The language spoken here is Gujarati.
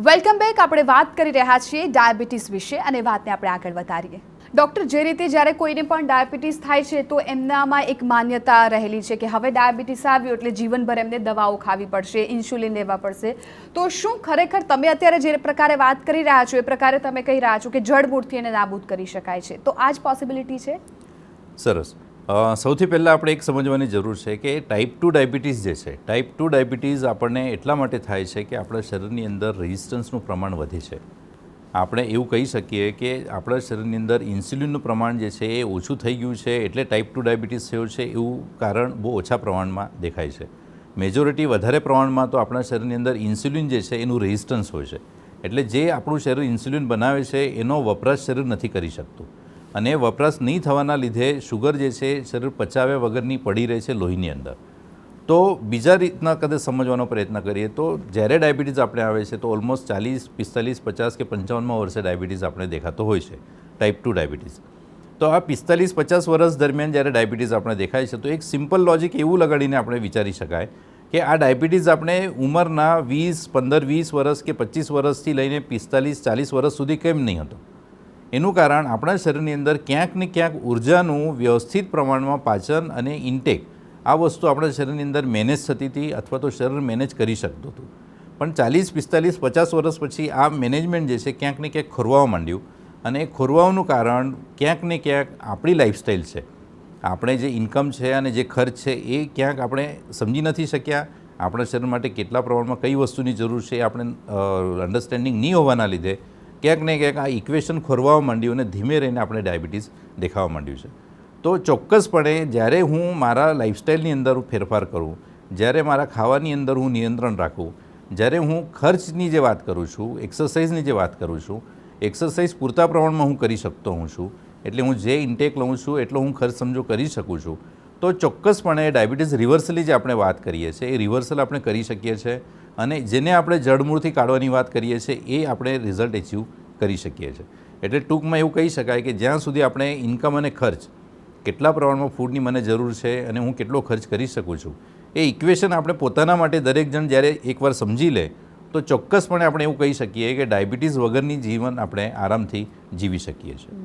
Welcome back. આપણે વાત કરી રહ્યા છીએ ડાયાબિટીસ વિશે અને વાતને આપણે આગળ વધારીએ. ડૉક્ટર, જે રીતે જ્યારે કોઈને પણ ડાયાબિટીસ થાય છે તો એમનામાં એક માન્યતા રહેલી છે કે હવે ડાયાબિટીસ આવ્યું એટલે જીવનભર એમને દવાઓ ખાવી પડશે, ઇન્સ્યુલિન લેવા પડશે. તો શું ખરેખર તમે અત્યારે જે પ્રકારે વાત કરી રહ્યા છો એ પ્રકારે તમે કહી રહ્યા છો કે જડમૂળથી એને નાબૂદ કરી શકાય છે, તો આ જ પોસિબિલિટી છે? સરસ. સૌથી પહેલાં આપણે એક સમજવાની જરૂર છે કે ટાઈપ 2 ડાયાબિટીસ જે છે, ટાઈપ 2 ડાયાબિટીસ આપણને એટલા માટે થાય છે કે આપણા શરીરની અંદર રેઝિસ્ટન્સનું પ્રમાણ વધે છે. આપણે એવું કહી શકીએ કે આપણા શરીરની અંદર ઇન્સ્યુલિનનું પ્રમાણ જે છે એ ઓછું થઈ ગયું છે એટલે ટાઈપ 2 ડાયાબિટીસ થયો છે એવું કારણ બહુ ઓછા પ્રમાણમાં દેખાય છે. મેજોરિટી વધારે પ્રમાણમાં તો આપણા શરીરની અંદર ઇન્સ્યુલિન જે છે એનું રેઝિસ્ટન્સ હોય છે. એટલે જે આપણું શરીર ઇન્સ્યુલિન બનાવે છે એનો વપરાશ શરીર નથી કરી શકતું અને વપરાશ નહીં થવાના લીધે શુગર જે છે શરીર પચાવ્યા વગરની પડી રહે છે લોહીની અંદર. તો બીજા રીતના કદાચ સમજવાનો પ્રયત્ન કરીએ તો જ્યારે ડાયાબિટીસ આપણે આવે છે તો ઓલમોસ્ટ 40, 45, 50 કે 55માં વર્ષે ડાયાબિટીસ આપણે દેખાતો હોય છે, ટાઈપ 2 ડાયાબિટીસ. તો આ 45, 50 વર્ષ દરમિયાન જ્યારે ડાયાબિટીસ આપણે દેખાય છે તો એક સિમ્પલ લોજિક એવું લગાડીને આપણે વિચારી શકાય કે આ ડાયાબિટીસ આપણે ઉંમરના 20, 15, 20 વર્ષ કે 25 વર્ષથી લઈને 45, 40 વર્ષ સુધી કેમ નહીં હતો? એનું કારણ આપણા શરીરની અંદર ક્યાંક ને ક્યાંક ઉર્જાનું વ્યવસ્થિત પ્રમાણમાં પાચન અને ઇન્ટેક આ વસ્તુ આપણા શરીરની અંદર મેનેજ થતી હતી અથવા તો શરીર મેનેજ કરી શકતું હતું. પણ 40, 45, 50 વર્ષ પછી આ મેનેજમેન્ટ જે છે ક્યાંક ને ક્યાંક ખોરવાવા માંડ્યું અને એ ખોરવાનું કારણ ક્યાંક ને ક્યાંક આપણી લાઈફસ્ટાઈલ છે. આપણે જે ઇન્કમ છે અને જે ખર્ચ છે એ ક્યાંક આપણે સમજી નથી શક્યા. આપણા શરીર માટે કેટલા પ્રમાણમાં કઈ વસ્તુની જરૂર છે એ આપણે અન્ડરસ્ટેન્ડિંગ નહીં હોવાના લીધે ક્યાંક ને ક્યાંક આ ઇક્વેશન ખોરવાવા માંડ્યું અને ધીમે રહીને આપણે ડાયાબિટીસ દેખાવા માંડ્યું છે. તો ચોક્કસપણે જ્યારે હું મારા લાઈફસ્ટાઈલની અંદર ફેરફાર કરું, જ્યારે મારા ખાવાની અંદર હું નિયંત્રણ રાખું, જ્યારે હું ખર્ચની જે વાત કરું છું, એક્સરસાઇઝની જે વાત કરું છું, એક્સરસાઇઝ પૂરતા પ્રમાણમાં હું કરી શકતો હું છું, એટલે હું જે ઇન્ટેક લઉં છું એટલો હું ખર્ચ સમજો કરી શકું છું, તો ચોક્કસપણે ડાયાબિટીસ રિવર્સલની જે આપણે વાત કરીએ છીએ એ રિવર્સલ આપણે કરી શકીએ છીએ અને જેને આપણે જડમૂળથી કાઢવાની વાત કરીએ છીએ એ આપણે રિઝલ્ટ એચીવ કરી શકીએ છીએ. એટલે ટૂંકમાં એવું કહી શકાય કે જ્યાં સુધી આપણે ઇન્કમ અને ખર્ચ, કેટલા પ્રમાણમાં ફૂડની મને જરૂર છે અને હું કેટલો ખર્ચ કરી શકું છું, એ ઇક્વેશન આપણે પોતાના માટે દરેક જણ જ્યારે એકવાર સમજી લે તો ચોક્કસપણે આપણે એવું કહી શકીએ કે ડાયાબિટીસ વગરની જીવન આપણે આરામથી જીવી શકીએ છીએ.